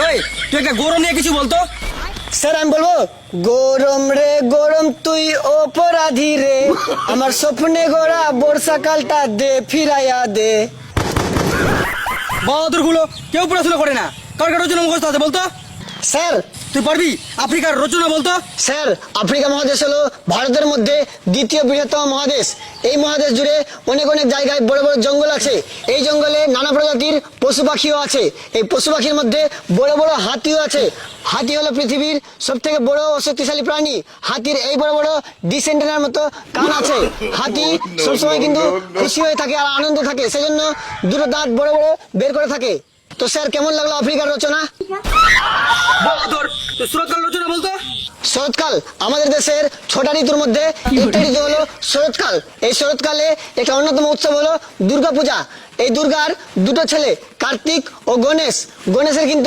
ওই তুই একটা গরম নিয়ে কিছু বলতো। স্যার আমি বলবো, গরম রে গরম তুই অপরাধী রে, আমার স্বপ্নে গোড়া বর্ষাকালটা দে ফিরাইয়া দে। বাহাদুর গুলো কেউ পড়াশোনা করে না, কার কার রচনা মুখস্থ আছে বলতো। স্যার তুই পারবি আফ্রিকার রচনা বলতো। স্যার আফ্রিকা মহাদেশ হলো ভারতের মধ্যে দ্বিতীয় বৃহত্তম মহাদেশ। এই মহাদেশ জুড়ে অনেক অনেক জায়গায় বড় বড় জঙ্গল আছে। এই জঙ্গলে নানা প্রজাতির পশু পাখিও আছে। এই পশু পাখির মধ্যে বড় বড় হাতিও আছে। হাতি হলো পৃথিবীর সব থেকে বড় ও শক্তিশালী প্রাণী। হাতির এই বড় বড় ডিসেন্টেনার মতো কান আছে। হাতি সবসময় কিন্তু খুশি হয়ে থাকে আর আনন্দ থাকে, সেজন্য দুটো দাঁত বড় বড় বের করে থাকে। তো স্যার কেমন লাগলো আফ্রিকার রচনা? বাহাদুর তুই সুরতকাল রচনা বলতো। শরৎকাল আমাদের দেশের 6টা ঋতুর মধ্যে একটা ঋতু হলো শরৎকাল। এই শরৎকালে একটা অন্যতম উৎসব হলো দুর্গাপূজা। এই দুর্গার দুটো ছেলে কার্তিক ও গণেশ। গণেশের কিন্তু